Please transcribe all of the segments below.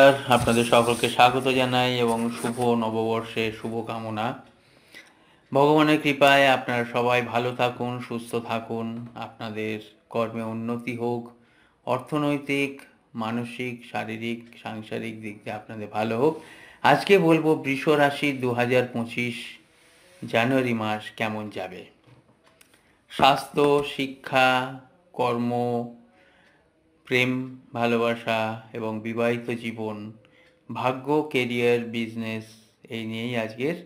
নমস্কার, আপনাদের সকলকে স্বাগত জানাই এবং শুভ নববর্ষের শুভকামনা। ভগবানের কৃপায় আপনারা সবাই ভালো থাকুন, সুস্থ থাকুন, আপনাদের কর্মে উন্নতি হোক, অর্থনৈতিক, মানসিক, শারীরিক, সাংসারিক দিক দিয়ে আপনাদের ভালো হোক। আজকে বলবো বৃষ রাশির 2025 জানুয়ারি মাস কেমন যাবে। স্বাস্থ্য, শিক্ষা, কর্ম, প্রেম, ভালোবাসা এবং বিবাহিত জীবন, ভাগ্য, কেরিয়ার, বিজনেস, এই নিয়েই আজকের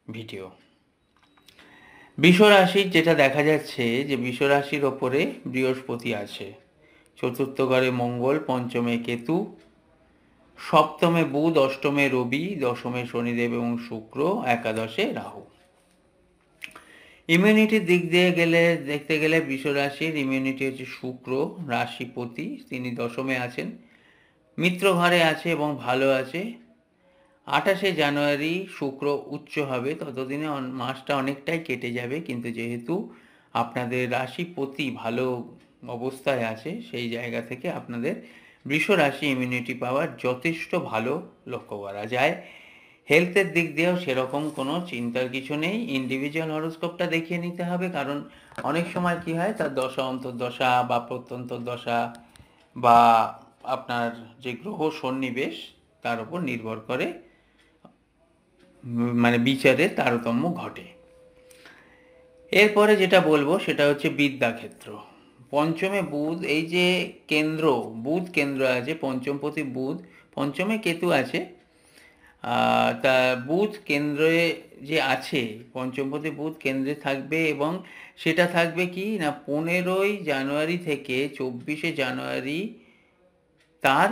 ভিডিও। বৃষ রাশির যেটা দেখা যাচ্ছে যে বৃষ রাশির ওপরে বৃহস্পতি আছে, চতুর্থ ঘরে মঙ্গল, পঞ্চমে কেতু, সপ্তমে বুধ, অষ্টমে রবি, দশমে শনিদেব এবং শুক্র, একাদশে রাহু। ইমিউনিটির দিক দিয়ে দেখতে গেলে বৃষ রাশির ইমিউনিটি হচ্ছে শুক্র রাশিপতি, তিনি দশমে আছেন, মিত্র ঘরে আছে এবং ভালো আছে। 28শে জানুয়ারি শুক্র উচ্চ হবে, ততদিনে মাসটা অনেকটাই কেটে যাবে, কিন্তু যেহেতু আপনাদের রাশিপতি ভালো অবস্থায় আছে, সেই জায়গা থেকে আপনাদের বৃষ রাশি ইমিউনিটি পাওয়ার যথেষ্ট ভালো লক্ষ্য করা যায়। হেলথের দিক দিয়েও সেরকম কোনো চিন্তার কিছু নেই। ইন্ডিভিজুয়াল হরোস্কোপটা দেখিয়ে নিতে হবে, কারণ অনেক সময় কি হয়, তার দশা অন্তর্দশা বা প্রত্যন্তর দশা বা আপনার যে গ্রহ সন্নিবেশ তার উপর নির্ভর করে মানে বিচারের তারতম্য ঘটে। এরপরে যেটা বলবো সেটা হচ্ছে বিদ্যাক্ষেত্র। পঞ্চমে বুধ, এই যে কেন্দ্র, বুধ কেন্দ্র আছে, পঞ্চমপতি বুধ, পঞ্চমে কেতু আছে। তা বুধ কেন্দ্রে যে আছে, পঞ্চমপতি বুধ কেন্দ্রে থাকবে এবং সেটা থাকবে কি না 15ই জানুয়ারি থেকে 24শে জানুয়ারি। তার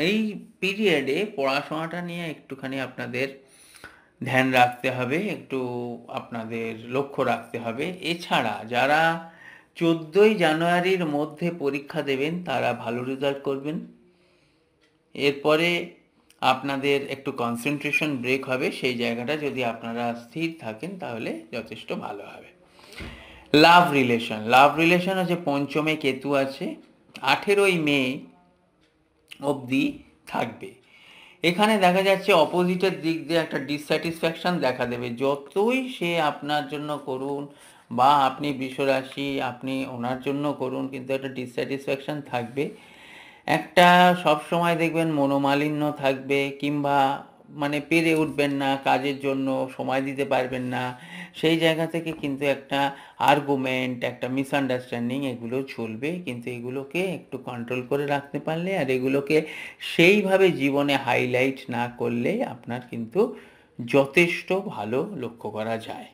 এই পিরিয়ডে পড়াশোনাটা নিয়ে একটুখানি আপনাদের ধ্যান রাখতে হবে, একটু আপনাদের লক্ষ্য রাখতে হবে। এছাড়া যারা 14ই জানুয়ারির মধ্যে পরীক্ষা দেবেন তারা ভালো রেজাল্ট করবেন। এরপরে আপনাদের একটু কনসেন্ট্রেশন ব্রেক হবে, সেই জায়গাটা যদি আপনারা স্থির থাকেন তাহলে যথেষ্ট ভালো হবে। লাভ রিলেশন হচ্ছে পঞ্চমে কেতু আছে, 18ই মে অবধি থাকবে। এখানে দেখা যাচ্ছে অপোজিটের দিক দিয়ে একটা ডিসস্যাটিসফ্যাকশন দেখা দেবে, যতই সে আপনার জন্য করুন বা আপনি বৃষরাশি আপনি ওনার জন্য করুন, কিন্তু একটা ডিসস্যাটিসফ্যাকশন থাকবে। একটা সব সময় দেখবেন মনোমালিন্য থাকবে, কিংবা মানে পেরে উঠবেন না, কাজের জন্য সময় দিতে পারবেন না, সেই জায়গা থেকে কিন্তু একটা আর্গুমেন্ট, একটা মিসআন্ডারস্ট্যান্ডিং এগুলো চলবে। কিন্তু এগুলোকে একটু কন্ট্রোল করে রাখতে পারলে আর এগুলোকে সেইভাবে জীবনে হাইলাইট না করলে আপনার কিন্তু যথেষ্ট ভালো লক্ষ্য করা যায়।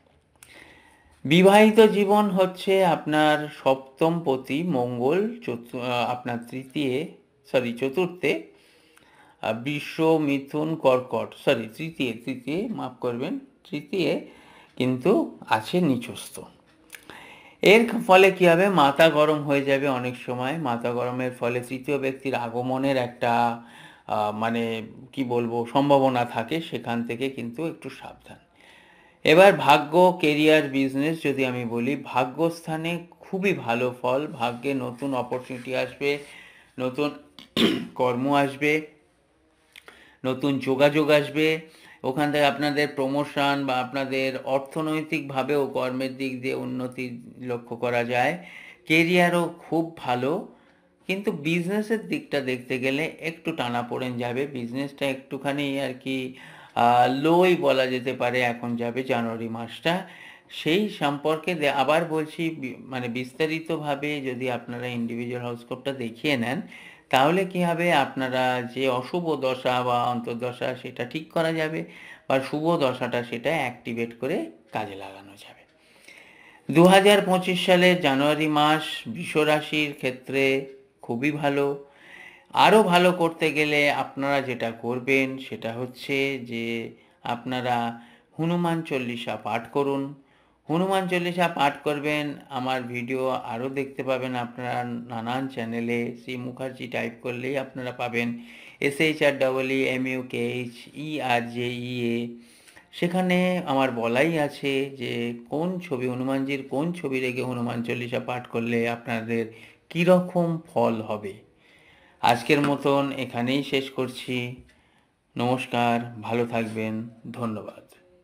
বিবাহিত জীবন হচ্ছে আপনার সপ্তমপতি মঙ্গল আপনার চতুর্থে, বৃষ, মিথুন, কর্কট, তৃতীয় মাফ করবেন, তৃতীয় কিন্তু আছে নিচস্থ। এর ফলে কি হবে, মাথা গরম হয়ে যাবে অনেক সময়। মাথা গরমের ফলে তৃতীয় ব্যক্তির আগমনের একটা মানে কি বলবো সম্ভাবনা থাকে, সেখান থেকে কিন্তু একটু সাবধান। এবার ভাগ্য, কেরিয়ার, বিজনেস যদি আমি বলি, ভাগ্যস্থানে খুবই ভালো ফল, ভাগ্যে নতুন অপরচুনিটি আসবে, নতুন কর্ম আসবে, নতুন যোগাযোগ আসবে। ওখান থেকে আপনাদের প্রমোশন বা আপনাদের অর্থনৈতিকভাবেও কর্মের দিক দিয়ে উন্নতি লক্ষ্য করা যায়। কেরিয়ারও খুব ভালো, কিন্তু বিজনেসের দিকটা দেখতে গেলে একটু টানাপোড়েন যাবে। বিজনেসটা একটুখানি আর কি লোই বলা যেতে পারে এখন যাবে জানুয়ারি মাসটা। সেই সম্পর্কে আবার বলছি, মানে বিস্তারিতভাবে যদি আপনারা ইন্ডিভিজুয়াল হরোস্কোপটা দেখিয়ে নেন, তাহলে কি হবে, আপনারা যে অশুভ দশা বা অন্তর্দশা সেটা ঠিক করা যাবে, বা শুভ দশাটা সেটা অ্যাক্টিভেট করে কাজে লাগানো যাবে। 2025 সালের জানুয়ারি মাস বৃষ রাশির ক্ষেত্রে খুবই ভালো। আরও ভালো করতে গেলে আপনারা যেটা করবেন সেটা হচ্ছে যে আপনারা হনুমান চল্লিশা পাঠ করুন। হনুমান চল্লিশা পাঠ করবেন, আমার ভিডিও আরও দেখতে পাবেন আপনারা নানান চ্যানেলে, শ্রী মুখার্জি টাইপ করলেই আপনারা পাবেন, SHREMUKHERJEA। সেখানে আমার বলাই আছে যে কোন ছবি, হনুমানজির কোন ছবি রেখে হনুমান চল্লিশা পাঠ করলে আপনাদের কীরকম ফল হবে। আজকের মতন এখানেই শেষ করছি। নমস্কার, ভালো থাকবেন, ধন্যবাদ।